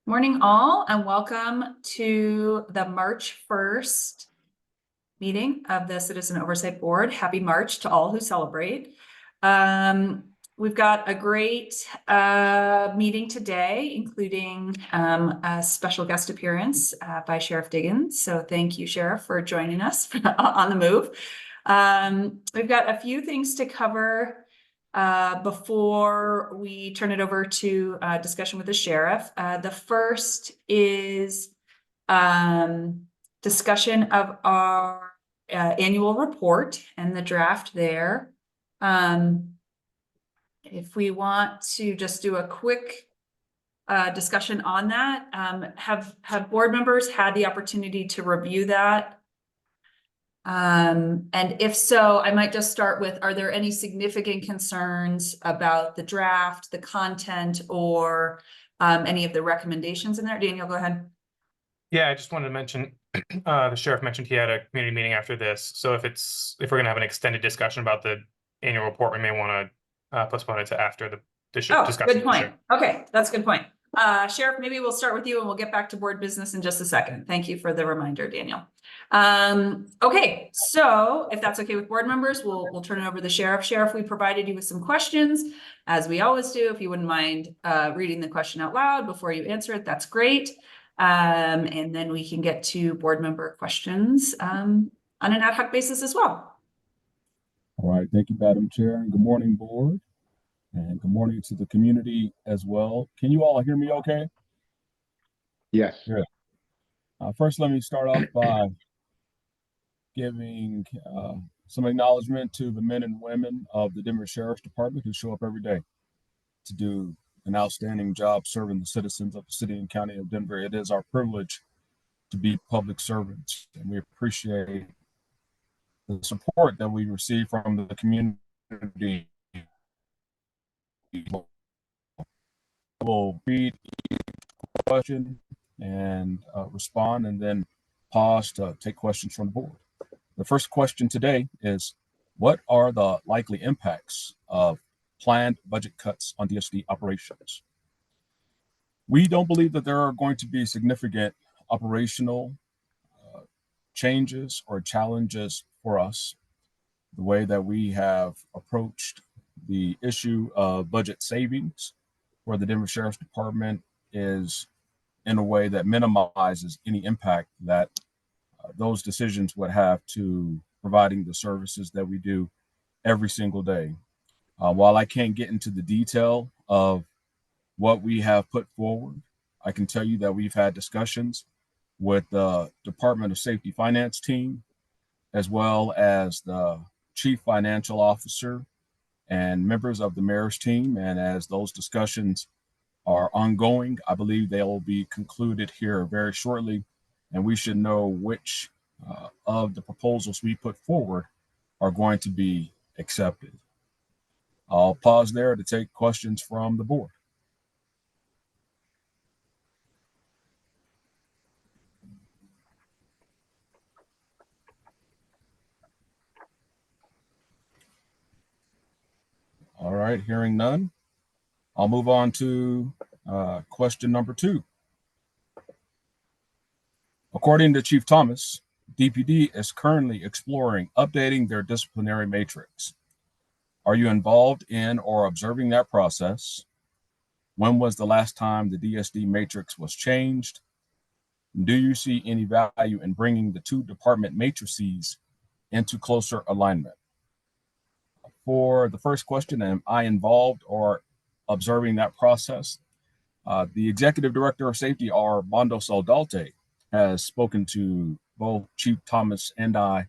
Morning all, and welcome to the March 1st meeting of the Citizen Oversight Board. Happy March to all who celebrate. We've got a great meeting today, including a special guest appearance by Sheriff Diggins. So thank you, Sheriff, for joining us on the move. We've got a few things to cover before we turn it over to discussion with the sheriff. The first is discussion of our annual report and the draft there. If we want to just do a quick discussion on that, have board members had the opportunity to review that? And if so, I might just start with, are there any significant concerns about the draft, the content, or any of the recommendations in there? Daniel, go ahead. Yeah, I just wanted to mention, the sheriff mentioned he had a community meeting after this. So if we're gonna have an extended discussion about the annual report, we may want to postpone it to after the discussion. Good point. Okay, that's a good point. Sheriff, maybe we'll start with you and we'll get back to board business in just a second. Thank you for the reminder, Daniel. Okay, so if that's okay with board members, we'll turn it over to the sheriff. Sheriff, we provided you with some questions, as we always do. If you wouldn't mind reading the question out loud before you answer it, that's great. And then we can get to board member questions on an ad hoc basis as well. All right, thank you, Madam Chair, and good morning, board. And good morning to the community as well. Can you all hear me okay? Yes. Good. First, let me start off by giving some acknowledgement to the men and women of the Denver Sheriff's Department who show up every day to do an outstanding job serving the citizens of the city and county of Denver. It is our privilege to be public servants, and we appreciate the support that we receive from the community. We'll read each question and respond, and then pause to take questions from the board. The first question today is, what are the likely impacts of planned budget cuts on DSD operations? We don't believe that there are going to be significant operational changes or challenges for us. The way that we have approached the issue of budget savings for the Denver Sheriff's Department is in a way that minimizes any impact that those decisions would have to providing the services that we do every single day. While I can't get into the detail of what we have put forward, I can tell you that we've had discussions with the Department of Safety Finance team, as well as the Chief Financial Officer and members of the mayor's team. And as those discussions are ongoing, I believe they will be concluded here very shortly, and we should know which of the proposals we put forward are going to be accepted. I'll pause there to take questions from the board. All right, hearing none, I'll move on to question number 2. According to Chief Thomas, DPD is currently exploring updating their disciplinary matrix. Are you involved in or observing that process? When was the last time the DSD matrix was changed? Do you see any value in bringing the 2 department matrices into closer alignment? For the first question, am I involved or observing that process? The Executive Director of Safety, Armando Saldalte, has spoken to both Chief Thomas and I,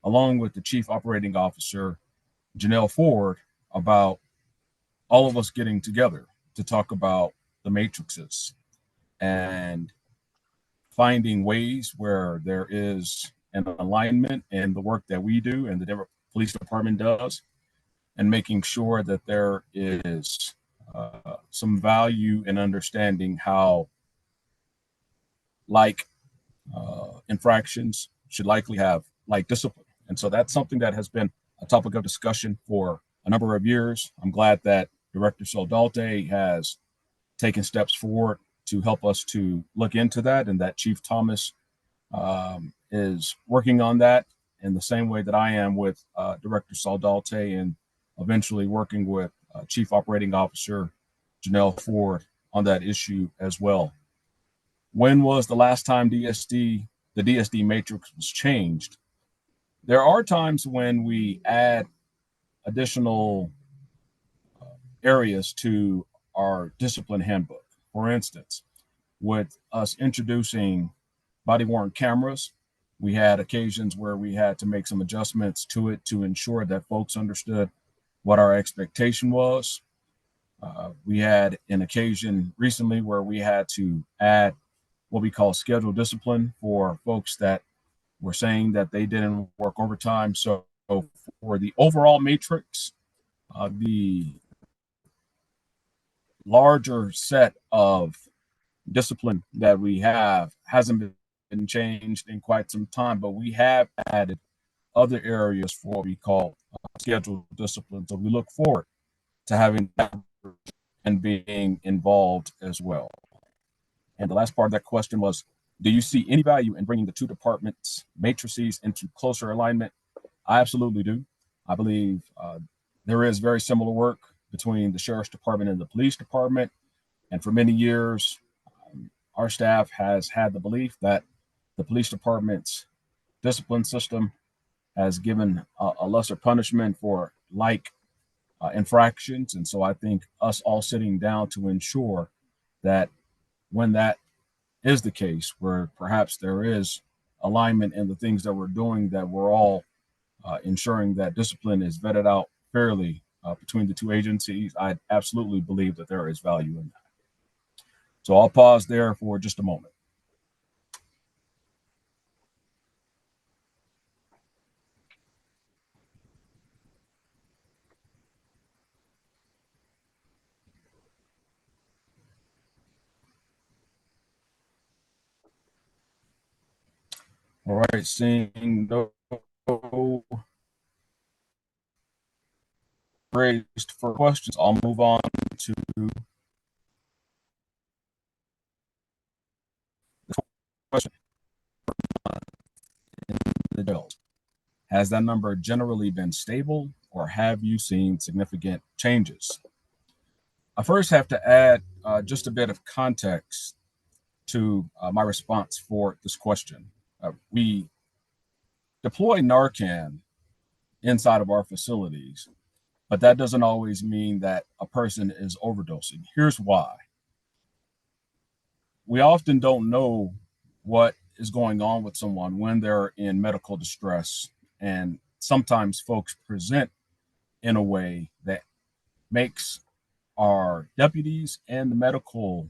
along with the Chief Operating Officer, Janelle Ford, about all of us getting together to talk about the matrices and finding ways where there is an alignment in the work that we do and the Denver Police Department does, and making sure that there is some value in understanding how infractions should likely have like discipline. And so that's something that has been a topic of discussion for a number of years. I'm glad that Director Saldalte has taken steps forward to help us to look into that, and that Chief Thomas is working on that in the same way that I am with Director Saldalte, and eventually working with Chief Operating Officer Janelle Ford on that issue as well. When was the last time the DSD matrix was changed? There are times when we add additional areas to our discipline handbook. For instance, with us introducing body-worn cameras, we had occasions where we had to make some adjustments to it to ensure that folks understood what our expectation was. We had an occasion recently where we had to add what we call scheduled discipline for folks that were saying that they didn't work overtime. So for the overall matrix, the larger set of discipline that we have hasn't been changed in quite some time, but we have added other areas for what we call scheduled discipline. So we look forward to having that and being involved as well. And the last part of that question was, do you see any value in bringing the two departments' matrices into closer alignment? I absolutely do. I believe there is very similar work between the Sheriff's Department and the Police Department. And for many years, our staff has had the belief that the Police Department's discipline system has given a lesser punishment for like infractions. And so I think us all sitting down to ensure that when that is the case, where perhaps there is alignment in the things that we're doing, that we're all ensuring that discipline is vetted out fairly between the two agencies, I absolutely believe that there is value in that. So I'll pause there for just a moment. All right, seeing no raised for questions, I'll move on to the question. The jails. Has that number generally been stable, or have you seen significant changes? I first have to add just a bit of context to my response for this question. We deploy Narcan inside of our facilities, but that doesn't always mean that a person is overdosing. Here's why. We often don't know what is going on with someone when they're in medical distress, and sometimes folks present in a way that makes our deputies and the medical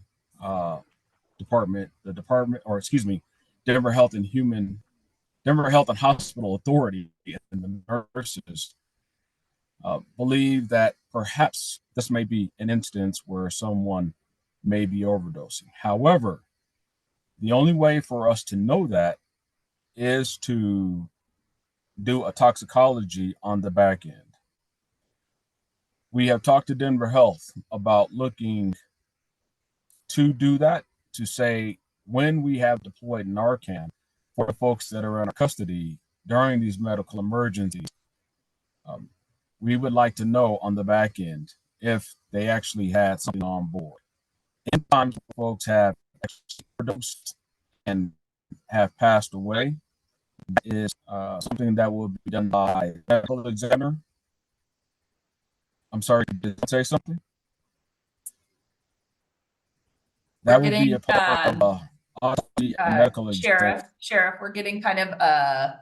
department, Denver Health and Hospital Authority and the nurses believe that perhaps this may be an instance where someone may be overdosing. However, the only way for us to know that is to do a toxicology on the back end. We have talked to Denver Health about looking to do that, to say when we have deployed Narcan for the folks that are in our custody during these medical emergencies, we would like to know on the back end if they actually had something on board. In times folks have overdosed and have passed away, is something that will be done by a medical examiner. I'm sorry, did you say something? That would be a part of a medical examiner. Sheriff, we're getting kind of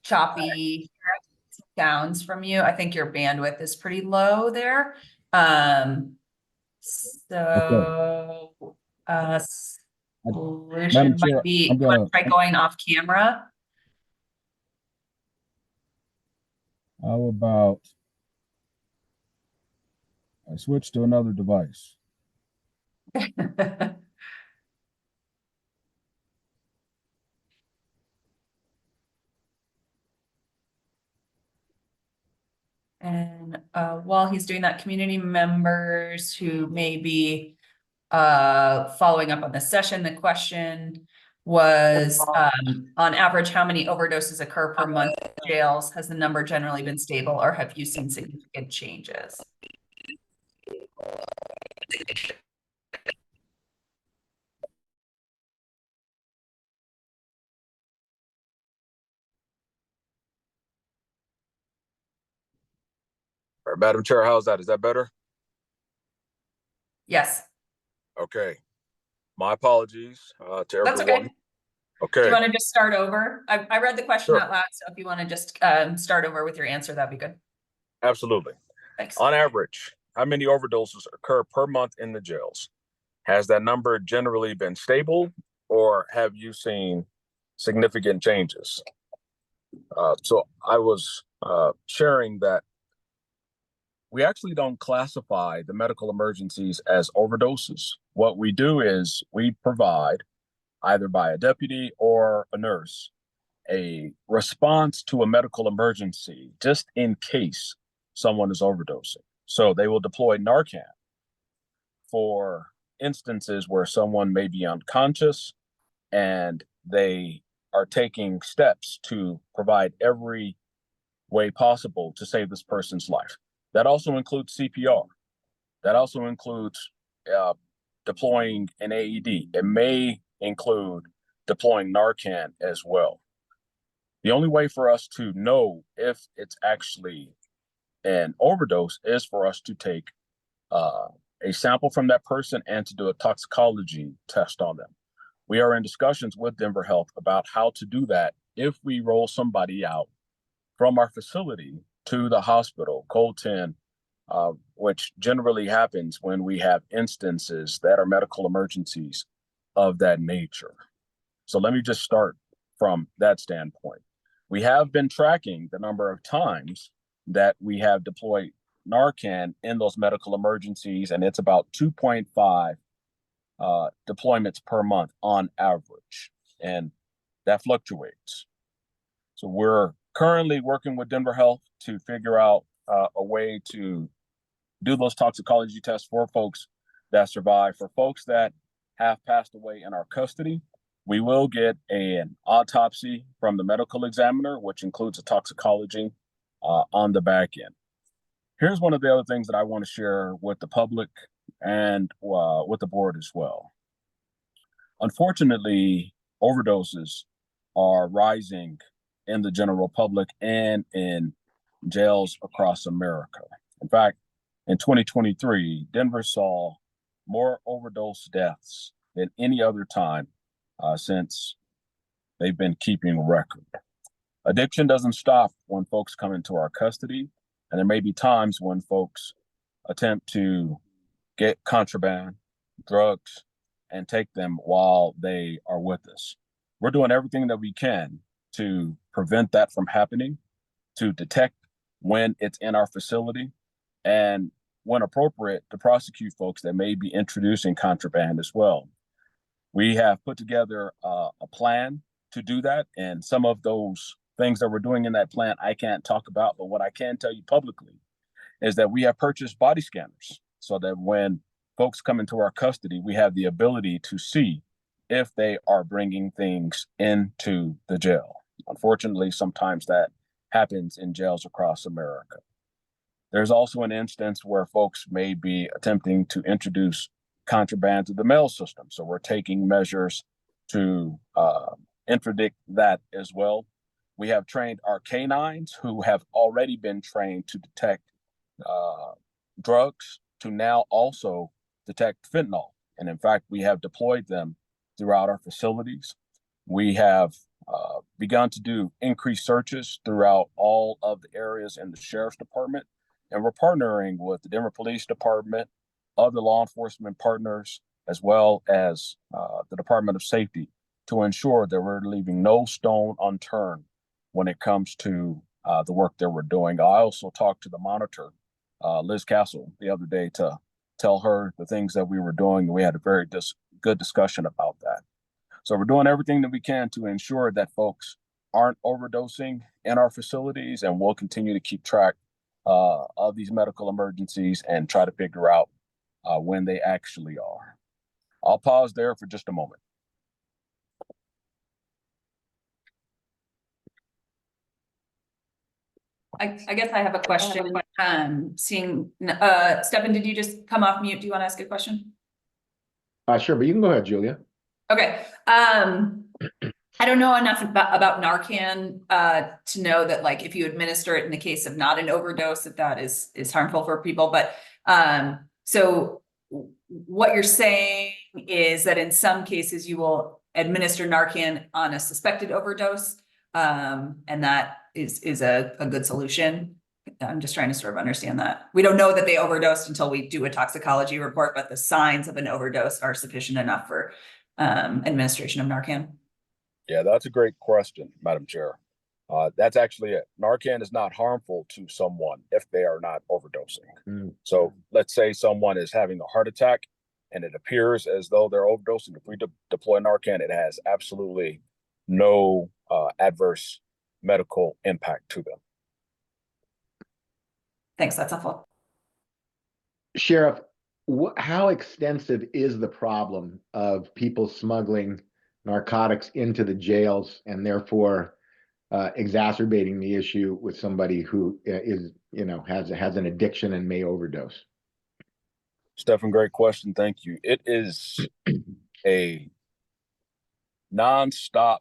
choppy sounds from you. I think your bandwidth is pretty low there. Solution might be try going off camera. How about I switch to another device? And while he's doing that, community members who may be Following up on this session, the question was, on average, how many overdoses occur per month in jails? Has the number generally been stable, or have you seen significant changes? All right, Madam Chair, how's that? Is that better? Yes, Okay. My apologies to that's everyone. okay. Okay. Do you want to just start over? I read the question Sure. out loud, so if you want to just start over with your answer, that'd be good. Absolutely. Thanks. On average, how many overdoses occur per month in the jails? Has that number generally been stable, or have you seen significant changes? So I was sharing that we actually don't classify the medical emergencies as overdoses. What we do is we provide, either by a deputy or a nurse, a response to a medical emergency just in case someone is overdosing. So they will deploy Narcan for instances where someone may be unconscious and they are taking steps to provide every way possible to save this person's life. That also includes CPR. That also includes deploying an AED. It may include deploying Narcan as well. The only way for us to know if it's actually an overdose is for us to take a sample from that person and to do a toxicology test on them. We are in discussions with Denver Health about how to do that if we roll somebody out from our facility to the hospital, cold 10, which generally happens when we have instances that are medical emergencies of that nature. So let me just start from that standpoint. We have been tracking the number of times that we have deployed Narcan in those medical emergencies, and it's about 2.5 deployments per month on average, and that fluctuates. So we're currently working with Denver Health to figure out a way to do those toxicology tests for folks that survive. For folks that have passed away in our custody, we will get an autopsy from the medical examiner, which includes a toxicology on the back end. Here's one of the other things that I want to share with the public and with the board as well. Unfortunately, overdoses are rising in the general public and in jails across America. In fact, in 2023, Denver saw more overdose deaths than any other time since they've been keeping record. Addiction doesn't stop when folks come into our custody, and there may be times when folks attempt to get contraband, drugs, and take them while they are with us. We're doing everything that we can to prevent that from happening, to detect when it's in our facility, and when appropriate, to prosecute folks that may be introducing contraband as well. We have put together a plan to do that, and some of those things that we're doing in that plan I can't talk about, but what I can tell you publicly is that we have purchased body scanners so that when folks come into our custody, we have the ability to see if they are bringing things into the jail. Unfortunately, sometimes that happens in jails across America. There's also an instance where folks may be attempting to introduce contraband to the mail system. So we're taking measures to interdict that as well. We have trained our canines who have already been trained to detect drugs to now also detect fentanyl. And in fact, we have deployed them throughout our facilities. We have begun to do increased searches throughout all of the areas in the Sheriff's Department. And we're partnering with the Denver Police Department, other law enforcement partners, as well as the Department of Safety to ensure that we're leaving no stone unturned when it comes to the work that we're doing. I also talked to the monitor, Liz Castle, the other day to tell her the things that we were doing. We had a very good discussion about that. So we're doing everything that we can to ensure that folks aren't overdosing in our facilities, and we'll continue to keep track of these medical emergencies and try to figure out when they actually are. I'll pause there for just a moment. I guess I have a question. Stefan, did you just come off mute? Do you want to ask a question? Sure, but you can go ahead, Julia. Okay. I don't know enough about Narcan to know that, like, if you administer it in the case of not an overdose, that is harmful for people. But so what you're saying is that in some cases you will administer Narcan on a suspected overdose, and that is a good solution. I'm just trying to sort of understand that. We don't know that they overdosed until we do a toxicology report, but the signs of an overdose are sufficient enough for administration of Narcan. Yeah, that's a great question, Madam Chair. That's actually it. Narcan is not harmful to someone if they are not overdosing. So let's say someone is having a heart attack and it appears as though they're overdosing. If we deploy Narcan, it has absolutely no adverse medical impact to them. Thanks, that's helpful. Sheriff, how extensive is the problem of people smuggling narcotics into the jails and therefore exacerbating the issue with somebody who is, has an addiction and may overdose? Stefan, great question. Thank you. It is a nonstop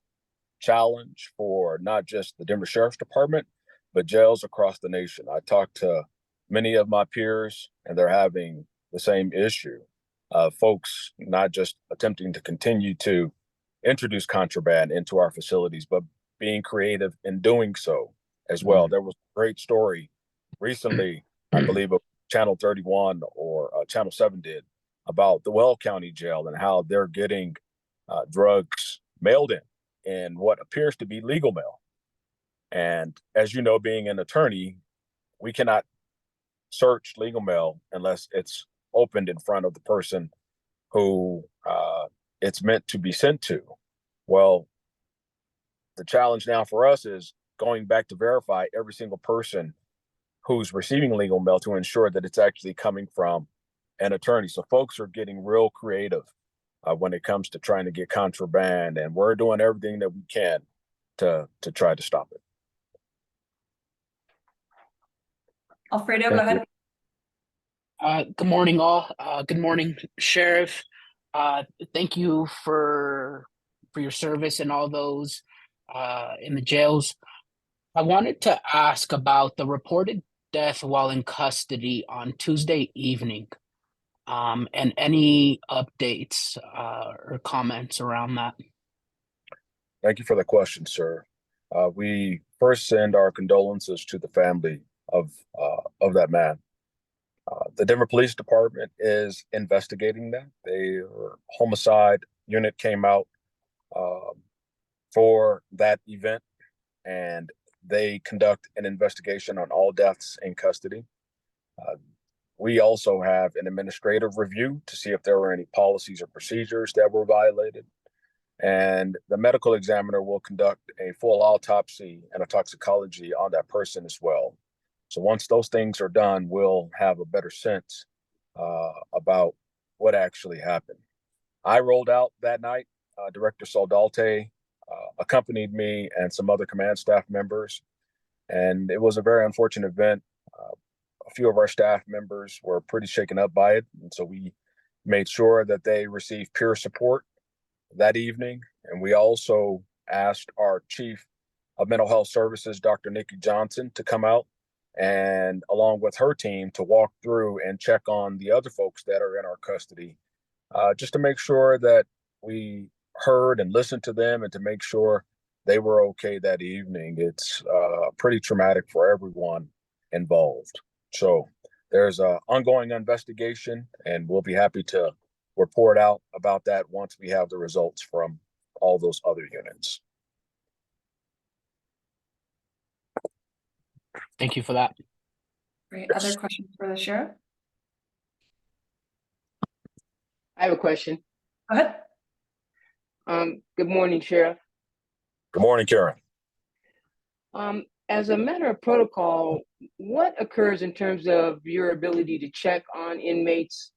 challenge for not just the Denver Sheriff's Department, but jails across the nation. I talked to many of my peers and they're having the same issue. Folks not just attempting to continue to introduce contraband into our facilities, but being creative in doing so as well. There was a great story recently, I believe Channel 31 or Channel 7 did, about the Weld County Jail and how they're getting drugs mailed in what appears to be legal mail. And as you know, being an attorney, we cannot search legal mail unless it's opened in front of the person who it's meant to be sent to. Well, the challenge now for us is going back to verify every single person who's receiving legal mail to ensure that it's actually coming from an attorney. So folks are getting real creative when it comes to trying to get contraband, and we're doing everything that we can to try to stop it. Alfredo, go ahead. Good morning, all. Good morning, Sheriff. Thank you for your service and all those in the jails. I wanted to ask about the reported death while in custody on Tuesday evening, and any updates or comments around that. Thank you for the question, sir. We first send our condolences to the family of that man. The Denver Police Department is investigating that. Their homicide unit came out for that event, and they conduct an investigation on all deaths in custody. We also have an administrative review to see if there were any policies or procedures that were violated. And the medical examiner will conduct a full autopsy and a toxicology on that person as well. So once those things are done, we'll have a better sense about what actually happened. I rolled out that night. Director Soldalte accompanied me and some other command staff members. And it was a very unfortunate event. A few of our staff members were pretty shaken up by it. And so we made sure that they received peer support that evening. And we also asked our Chief of Mental Health Services, Dr. Nikki Johnson, to come out and along with her team to walk through and check on the other folks that are in our custody, just to make sure that we heard and listened to them and to make sure they were okay that evening. It's pretty traumatic for everyone involved. So there's an ongoing investigation, and we'll be happy to report out about that once we have the results from all those other units. Thank you for that. Great. Other questions for the sheriff? I have a question. Go ahead. Good morning, Sheriff. Good morning, Karen. As a matter of protocol, what occurs in terms of your ability to check on inmates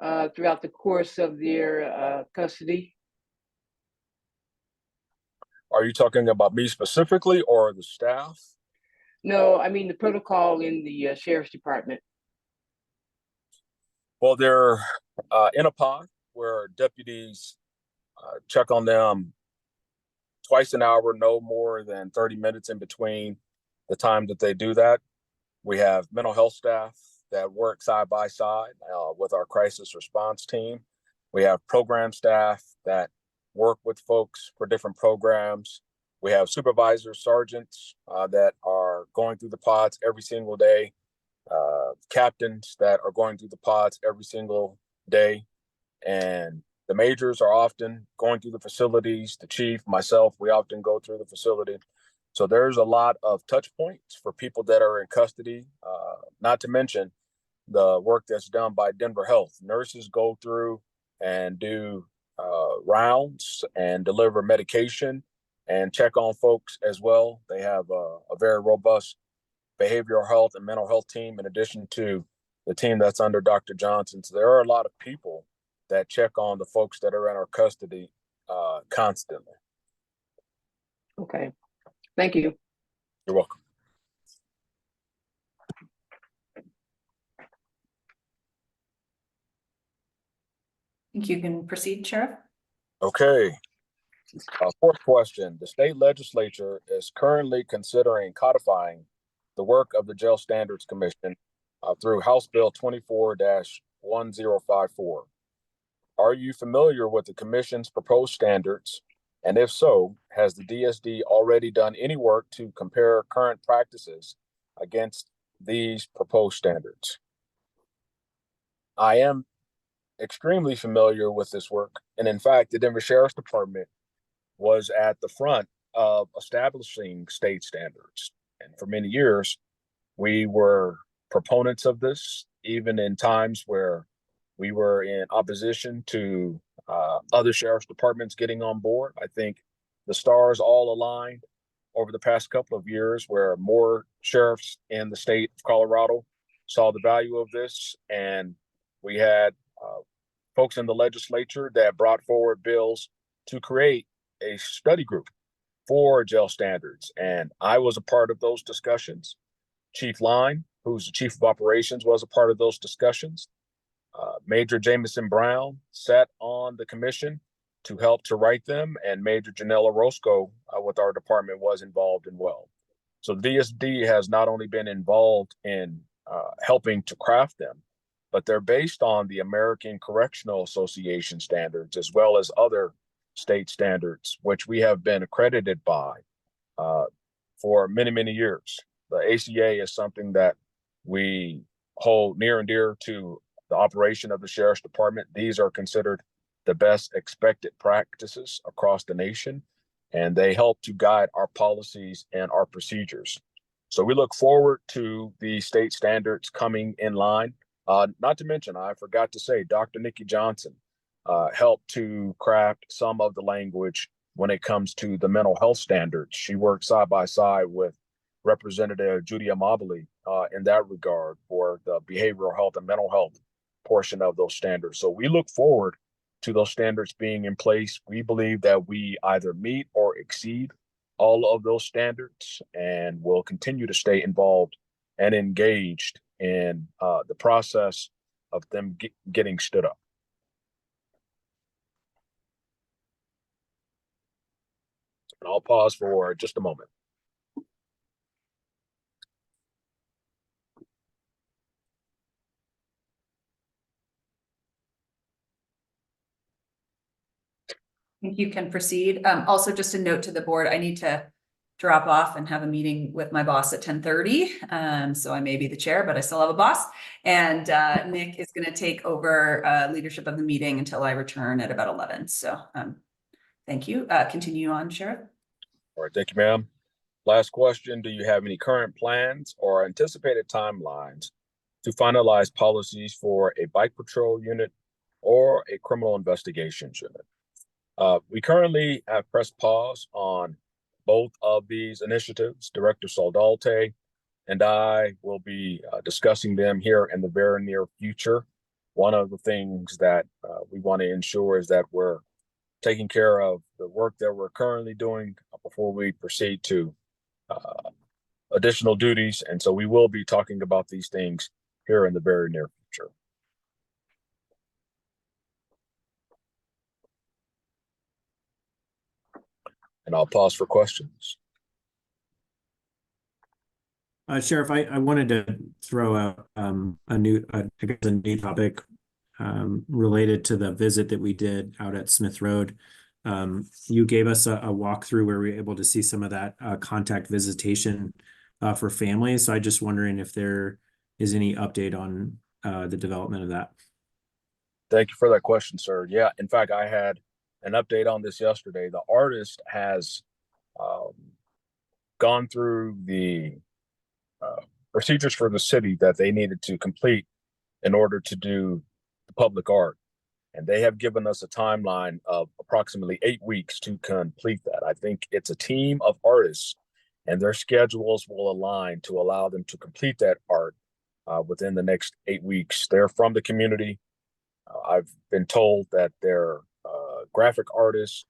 throughout the course of their custody? Are you talking about me specifically or the staff? No, I mean the protocol in the sheriff's department. Well, they're in a pod where deputies check on them twice an hour, no more than 30 minutes in between the time that they do that. We have mental health staff that work side by side with our crisis response team. We have program staff that work with folks for different programs. We have supervisors, sergeants that are going through the pods every single day, captains that are going through the pods every single day. And the majors are often going through the facilities. The chief, myself, we often go through the facility. So there's a lot of touch points for people that are in custody, not to mention the work that's done by Denver Health. Nurses go through and do rounds and deliver medication and check on folks as well. They have a very robust behavioral health and mental health team in addition to the team that's under Dr. Johnson. So there are a lot of people that check on the folks that are in our custody constantly. Okay, thank you. You're welcome. I think you can proceed, Sheriff. Okay. Fourth question. The state legislature is currently considering codifying the work of the Jail Standards Commission through House Bill 24-1054. Are you familiar with the commission's proposed standards? And if so, has the DSD already done any work to compare current practices against these proposed standards? I am extremely familiar with this work. And in fact, the Denver Sheriff's Department was at the front of establishing state standards. And for many years, we were proponents of this, even in times where we were in opposition to other sheriff's departments getting on board. I think the stars all aligned over the past couple of years where more sheriffs in the state of Colorado saw the value of this. And we had folks in the legislature that brought forward bills to create a study group for jail standards. And I was a part of those discussions. Chief Line, who's the chief of operations, was a part of those discussions. Major Jameson Brown sat on the commission to help to write them, and Major Janella Roscoe with our department was involved in well. So DSD has not only been involved in helping to craft them, but they're based on the American Correctional Association standards as well as other state standards, which we have been accredited by for many, many years. The ACA is something that we hold near and dear to the operation of the Sheriff's Department. These are considered the best expected practices across the nation, and they help to guide our policies and our procedures. So we look forward to the state standards coming in line. Not to mention, I forgot to say, Dr. Nikki Johnson helped to craft some of the language when it comes to the mental health standards. She worked side by side with Representative Judy Amabile in that regard for the behavioral health and mental health portion of those standards. So we look forward to those standards being in place. We believe that we either meet or exceed all of those standards, and will continue to stay involved and engaged in the process of them getting stood up. And I'll pause for just a moment. I think you can proceed. Also, just a note to the board, I need to drop off and have a meeting with my boss at 10:30. So I may be the chair, but I still have a boss. And Nick is going to take over leadership of the meeting until I return at about 11. So thank you. Continue on, Sheriff. All right, thank you, ma'am. Last question. Do you have any current plans or anticipated timelines to finalize policies for a bike patrol unit or a criminal investigations unit? We currently have pressed pause on both of these initiatives. Director Soldalte and I will be discussing them here in the very near future. one of the things that we want to ensure is that we're taking care of the work that we're currently doing before we proceed to additional duties. And so we will be talking about these things here in the very near future. And I'll pause for questions. Sheriff, I wanted to throw out a new topic related to the visit that we did out at Smith Road. You gave us a walkthrough where we were able to see some of that contact visitation for families. So I'm just wondering if there is any update on the development of that. Thank you for that question, sir. Yeah, in fact, I had an update on this yesterday. The artist has gone through the procedures for the city that they needed to complete in order to do the public art. And they have given us a timeline of approximately 8 weeks to complete that. I think it's a team of artists and their schedules will align to allow them to complete that art within the next 8 weeks. They're from the community. I've been told that they're graphic artists,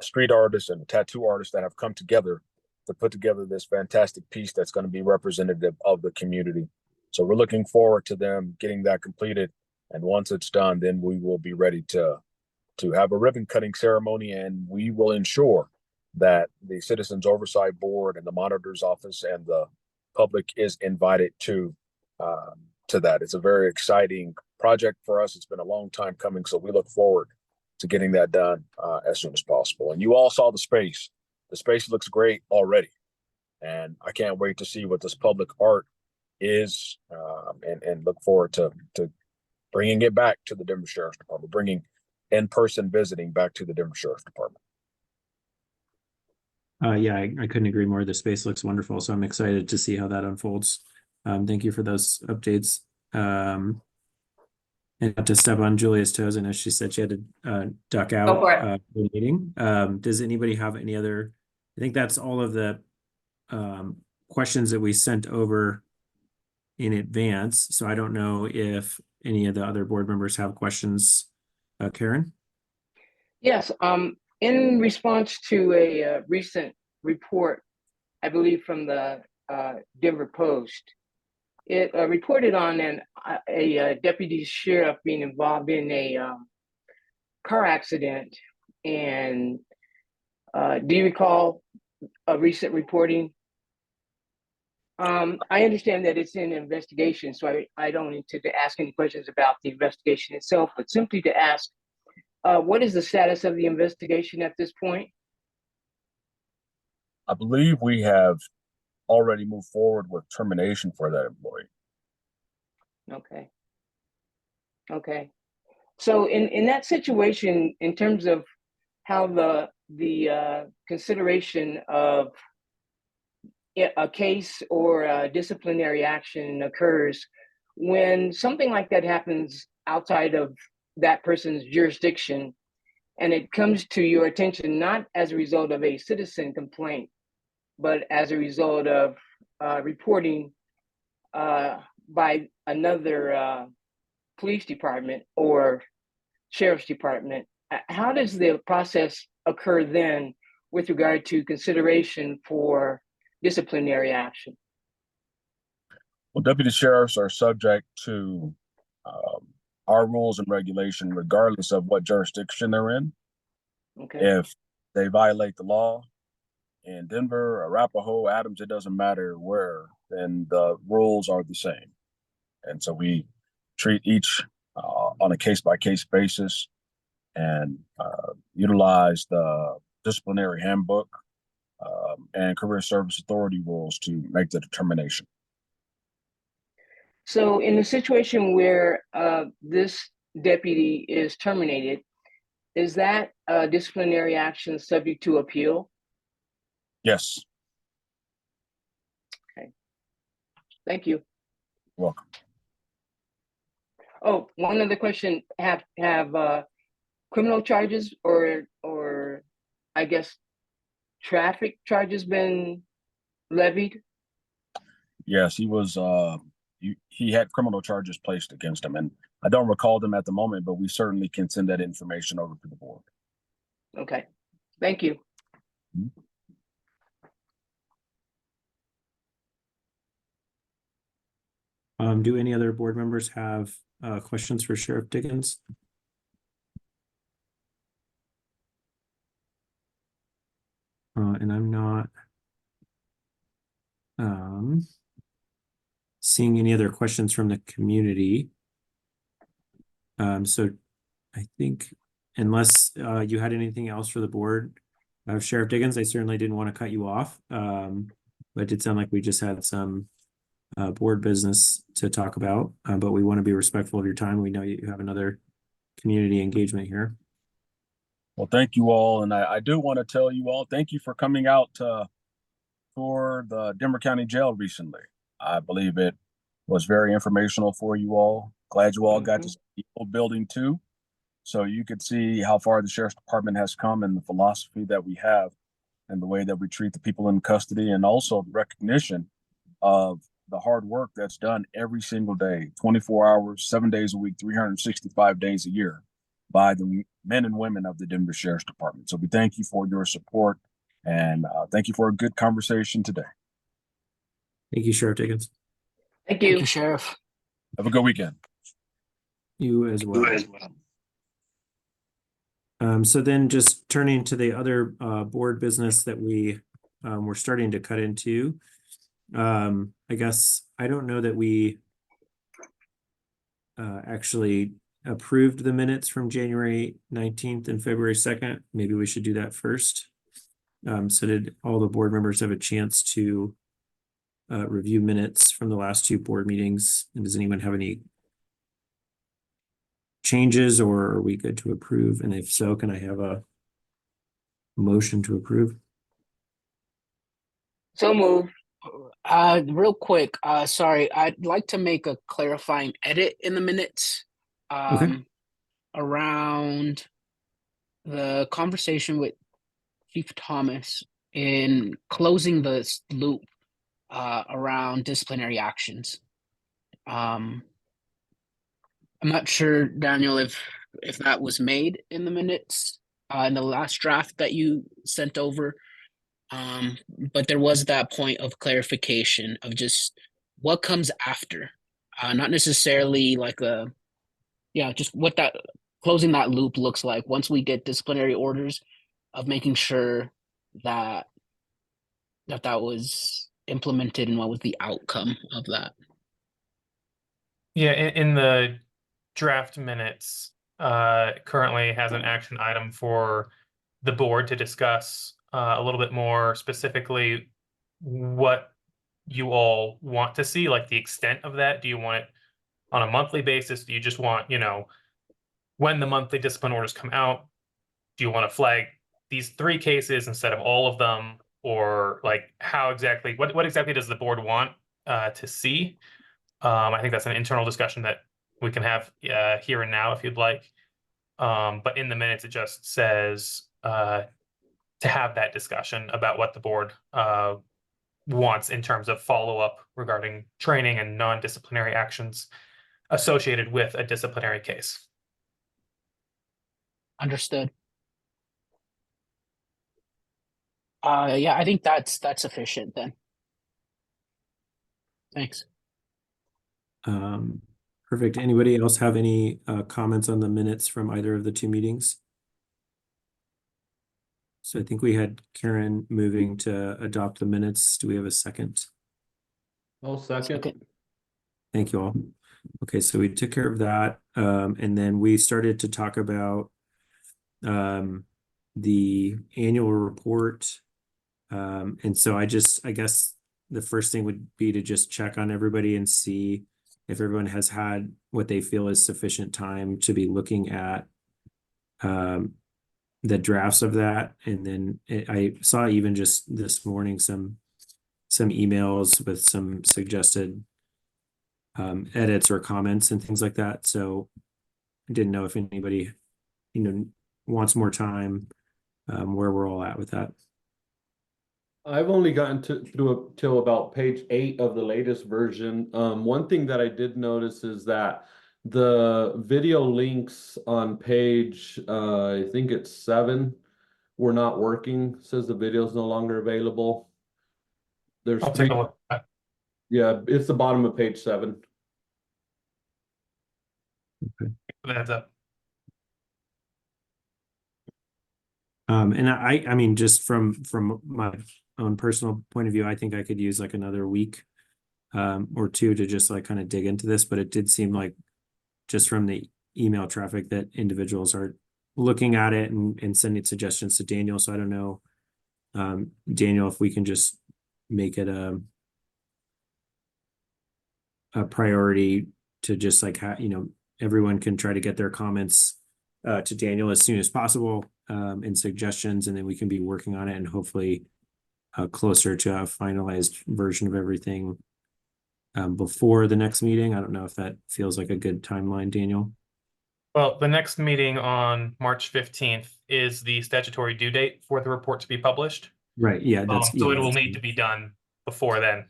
street artists, and tattoo artists that have come together to put together this fantastic piece that's going to be representative of the community. So we're looking forward to them getting that completed. And once it's done, then we will be ready to have a ribbon cutting ceremony, and we will ensure that the Citizens Oversight Board and the Monitor's Office and the public is invited to that. It's a very exciting project for us. It's been a long time coming, so we look forward to getting that done as soon as possible. And you all saw the space. The space looks great already, and I can't wait to see what this public art is, and look forward to bringing it back to the Denver Sheriff's Department, bringing in-person visiting back to the Denver Sheriff's Department. Yeah, I couldn't agree more. The space looks wonderful, so I'm excited to see how that unfolds. Thank you for those updates. And not to step on Julia's toes, I know she said she had to duck out Go for it. the meeting. Does anybody have any other? I think that's all of the questions that we sent over in advance. So I don't know if any of the other board members have questions. Karen? Yes, in response to a recent report, I believe from the Denver Post, it reported on a deputy sheriff being involved in a car accident. And do you recall a recent reporting? I understand that it's in investigation, so I don't need to ask any questions about the investigation itself, but simply to ask, what is the status of the investigation at this point? I believe we have already moved forward with termination for that employee. Okay. Okay. So in that situation, in terms of how the consideration of a case or a disciplinary action occurs, when something like that happens outside of that person's jurisdiction, and it comes to your attention, not as a result of a citizen complaint, but as a result of reporting by another police department or sheriff's department, how does the process occur then with regard to consideration for disciplinary action? Well, deputy sheriffs are subject to our rules and regulation, regardless of what jurisdiction they're in. Okay. If they violate the law in Denver, Arapahoe, Adams, it doesn't matter where, then the rules are the same. And so we treat each on a case-by-case basis and utilize the disciplinary handbook and career service authority rules to make the determination. So in the situation where this deputy is terminated, is that disciplinary action subject to appeal? Yes. Okay. Thank you. You're welcome. Oh, one other question: have criminal charges or I guess traffic charges been levied? Yes, he was. He had criminal charges placed against him, and I don't recall them at the moment, but we certainly can send that information over to the board. Okay, thank you. Do any other board members have questions for Sheriff Diggins? And I'm not seeing any other questions from the community. So I think unless you had anything else for the board, Sheriff Diggins, I certainly didn't want to cut you off, but it did sound like we just had some board business to talk about, but we want to be respectful of your time. We know you have another community engagement here. Well, thank you all. And I do want to tell you all, thank you for coming out for the Denver County Jail recently. I believe it was very informational for you all. Glad you all got to see the old building too. So you could see how far the Sheriff's Department has come and the philosophy that we have and the way that we treat the people in custody, and also the recognition of the hard work that's done every single day, 24 hours, 7 days a week, 365 days a year by the men and women of the Denver Sheriff's Department. So we thank you for your support, and thank you for a good conversation today. Thank you, Sheriff Diggins. Thank Thank you. you, Sheriff. Have a good weekend. You as well. So then just turning to the other board business that we we're starting to cut into. I guess I don't know that we actually approved the minutes from January 19th and February 2nd. Maybe we should do that first. So did all the board members have a chance to review minutes from the last two board meetings? And does anyone have any changes, or are we good to approve? And if so, can I have a motion to approve? So move. Real quick, sorry, I'd like to make a clarifying edit in the minutes. Okay. Around the conversation with Chief Thomas in closing the loop around disciplinary actions. I'm not sure, Daniel, if that was made in the minutes in the last draft that you sent over. But there was that point of clarification of just what comes after, not necessarily like just what that closing that loop looks like once we get disciplinary orders, of making sure that that was implemented and what was the outcome of that. Yeah, in the draft minutes, currently has an action item for the board to discuss a little bit more specifically what you all want to see, like the extent of that. Do you want it on a monthly basis? Do you just want, when the monthly discipline orders come out, do you want to flag these 3 cases instead of all of them? Or like how exactly, what exactly does the board want to see? I think that's an internal discussion that we can have here and now if you'd like. But in the minutes, it just says to have that discussion about what the board wants in terms of follow-up regarding training and non-disciplinary actions associated with a disciplinary case. Understood. Yeah, I think that's sufficient then. Thanks. Perfect. Anybody else have any comments on the minutes from either of the two meetings? So I think we had Karen moving to adopt the minutes. Do we have a second? I'll second. Thank you all. Okay, so we took care of that. And then we started to talk about the annual report. And so I guess the first thing would be to just check on everybody and see if everyone has had what they feel is sufficient time to be looking at the drafts of that. And then I saw even just this morning some emails with some suggested edits or comments and things like that. So I didn't know if anybody wants more time, where we're all at with that. I've only gotten through till about page 8 of the latest version. One thing that I did notice is that the video links on page, I think it's 7, were not working. Says the video is no longer available. There's I'll 3. take a look. Yeah, it's the bottom of page 7. That's up. And I mean, just from my own personal point of view, I think I could use like another week or two to just like kind of dig into this, but it did seem like just from the email traffic that individuals are looking at it and sending suggestions to Daniel. So I don't know, Daniel, if we can just make it a priority to just like everyone can try to get their comments to Daniel as soon as possible and suggestions, and then we can be working on it and hopefully closer to a finalized version of everything before the next meeting. I don't know if that feels like a good timeline, Daniel. Well, the next meeting on March 15th is the statutory due date for the report to be published. Right. Yeah. That's So it will need to be done before then.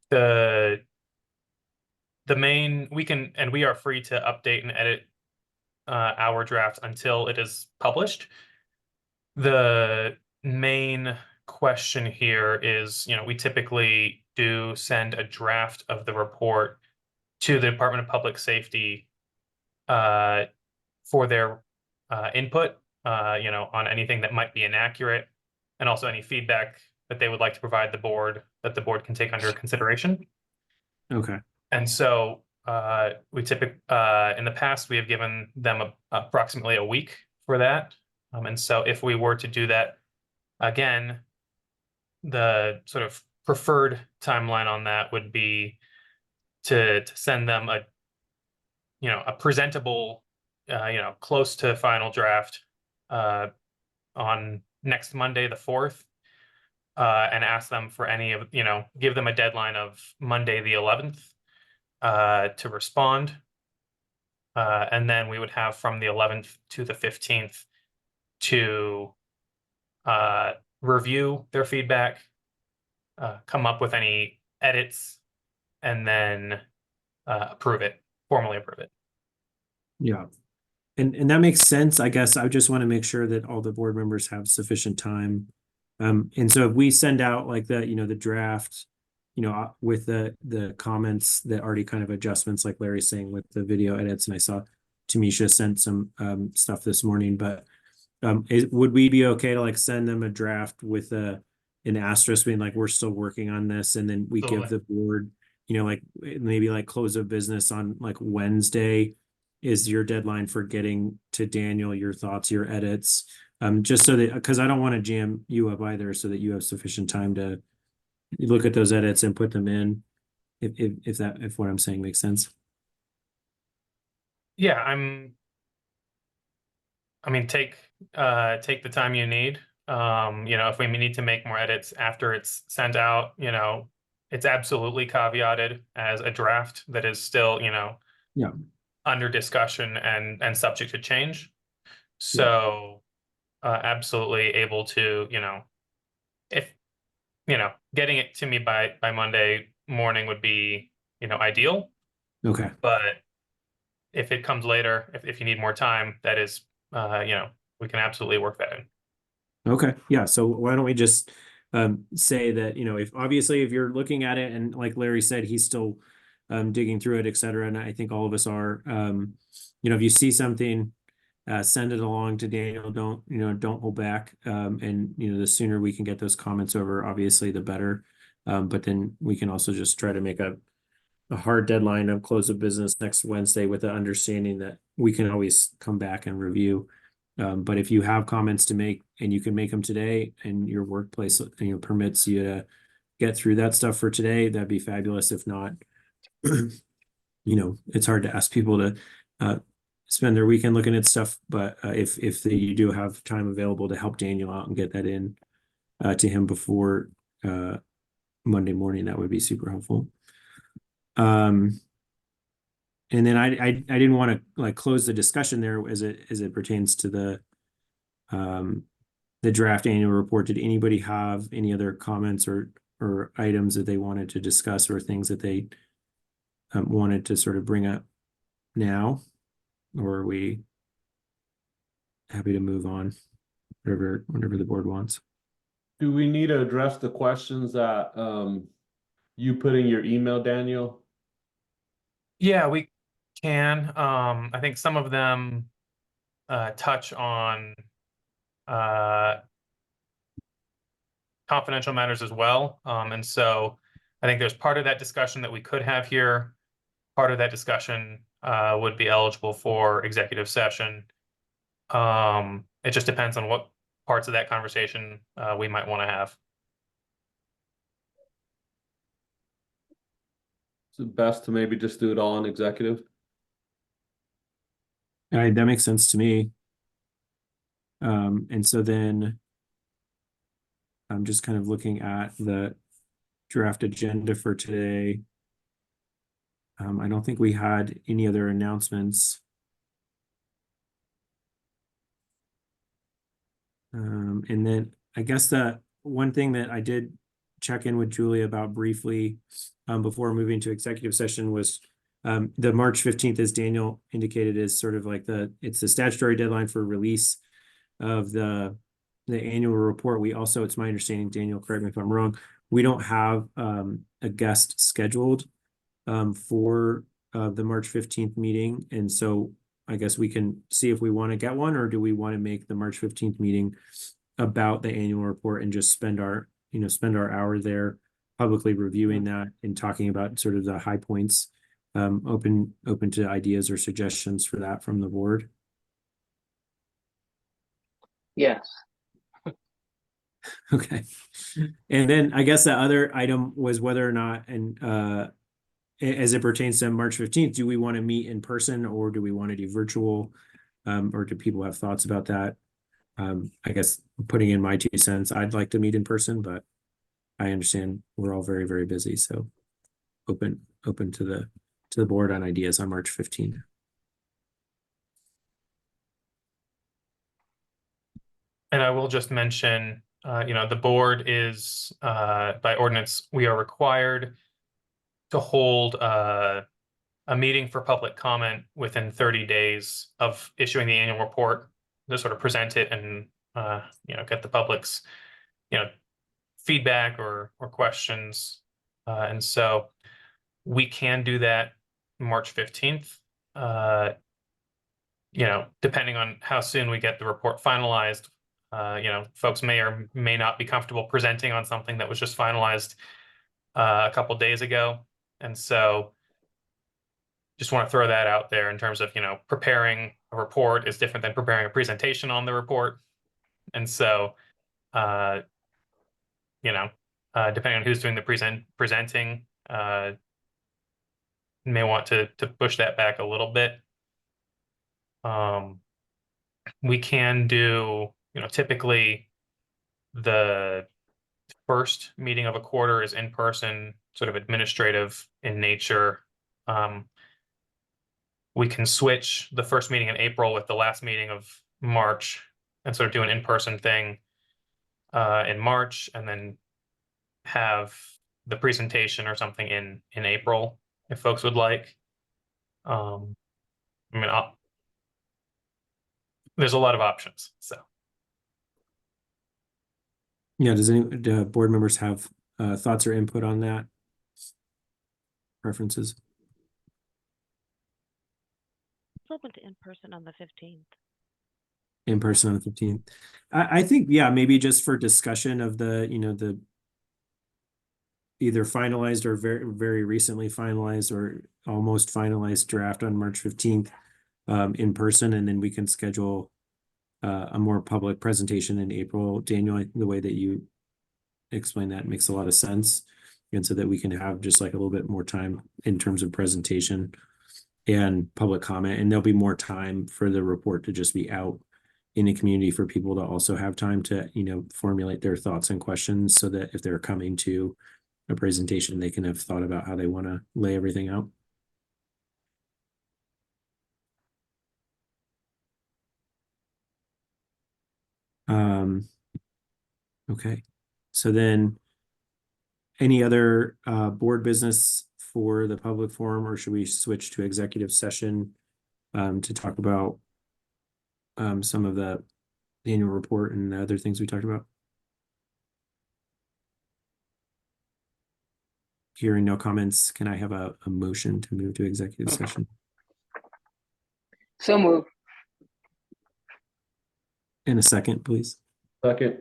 The main, we are free to update and edit our draft until it is published. The main question here is, we typically do send a draft of the report to the Department of Public Safety for their input, on anything that might be inaccurate, and also any feedback that they would like to provide the board that the board can take under consideration. Okay. And so we typically, in the past, we have given them approximately a week for that. And so if we were to do that again, the sort of preferred timeline on that would be to send them a presentable, close to final draft on next Monday, the 4th, and ask them for any of, give them a deadline of Monday, the 11th, to respond. And then we would have from the 11th to the 15th to review their feedback, come up with any edits, and then formally approve it. Yeah. And that makes sense. I guess I just want to make sure that all the board members have sufficient time. And so if we send out like the draft, with the comments that already kind of adjustments, like Larry's saying with the video edits, and I saw Tamisha sent some stuff this morning, but would we be okay to like send them a draft with an asterisk being like, we're still working on this, and then we give the board, like maybe like close of business on like Wednesday is your deadline for getting to Daniel your thoughts, your edits, just so that, because I don't want to jam you up either, so that you have sufficient time to look at those edits and put them in, if what I'm saying makes sense. Yeah, take the time you need. If we need to make more edits after it's sent out, it's absolutely caveated as a draft that is still, under discussion and subject to change. So absolutely able to, if, getting it to me by Monday morning would be, ideal. Okay. But if it comes later, if you need more time, that is, we can absolutely work that in. Okay. Yeah. So why don't we just say that, if you're looking at it and like Larry said, he's still digging through it, et cetera. And I think all of us are, if you see something, send it along to Daniel. Don't hold back. And, the sooner we can get those comments over, obviously the better. But then we can also just try to make a hard deadline of close of business next Wednesday with the understanding that we can always come back and review. But if you have comments to make and you can make them today and your workplace, permits you to get through that stuff for today, that'd be fabulous. If not, it's hard to ask people to spend their weekend looking at stuff. But if you do have time available to help Daniel out and get that in to him before Monday morning, that would be super helpful. And then I didn't want to like close the discussion there as it pertains to the draft annual report. Did anybody have any other comments or items that they wanted to discuss, or things that they wanted to sort of bring up now, or are we happy to move on, whatever the board wants? Do we need to address the questions that you put in your email, Daniel? Yeah, we can. I think some of them touch on confidential matters as well. And so I think there's part of that discussion that we could have here. Part of that discussion would be eligible for executive session. It just depends on what parts of that conversation we might want to have. Is it best to maybe just do it all in executive? That makes sense to me. And so then I'm just kind of looking at the draft agenda for today. I don't think we had any other announcements. And then I guess the one thing that I did check in with Julie about briefly before moving to executive session was the March 15th, as Daniel indicated, is sort of like it's the statutory deadline for release of the annual report. We also, it's my understanding, Daniel, correct me if I'm wrong, we don't have a guest scheduled for the March 15th meeting. And so I guess we can see if we want to get one, or do we want to make the March 15th meeting about the annual report and just spend our hour there publicly reviewing that and talking about sort of the high points, open to ideas or suggestions for that from the board. Yes. Okay. And then I guess the other item was whether or not, and as it pertains to March 15th, do we want to meet in person or do we want to do virtual? Or do people have thoughts about that? I guess putting in my 2 cents, I'd like to meet in person, but I understand we're all very, very busy. So open to the board on ideas on March 15th. And I will just mention, the board is, by ordinance, we are required to hold a meeting for public comment within 30 days of issuing the annual report to sort of present it and, get the public's, feedback or questions. And so we can do that March 15th. Depending on how soon we get the report finalized, folks may or may not be comfortable presenting on something that was just finalized a couple days ago. And so just want to throw that out there in terms of, preparing a report is different than preparing a presentation on the report. And so, depending on who's doing the presenting, may want to push that back a little bit. We can do, typically the first meeting of a quarter is in person, sort of administrative in nature. We can switch the first meeting in April with the last meeting of March and sort of do an in-person thing in March, and then have the presentation or something in April if folks would like. There's a lot of options. So Yeah, do board members have thoughts or input on that? Preferences? Open to in-person on the 15th. In person on the 15th. I think, yeah, maybe just for discussion of the either finalized or very, very recently finalized or almost finalized draft on March 15th in person, and then we can schedule a more public presentation in April. Daniel, the way that you explain that makes a lot of sense. And so that we can have just like a little bit more time in terms of presentation and public comment, and there'll be more time for the report to just be out in the community for people to also have time to, formulate their thoughts and questions, so that if they're coming to a presentation, they can have thought about how they want to lay everything out. Okay, so then any other board business for the public forum, or should we switch to executive session to talk about some of the annual report and the other things we talked about? Hearing no comments, can I have a motion to move to executive session? So move. In a second, please. Second.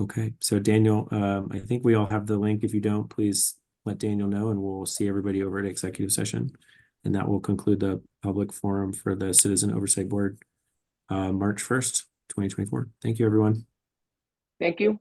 Okay, so Daniel, I think we all have the link. If you don't, please let Daniel know, and we'll see everybody over at executive session. And that will conclude the public forum for the Citizen Oversight Board, March 1st, 2024. Thank you, everyone. Thank you.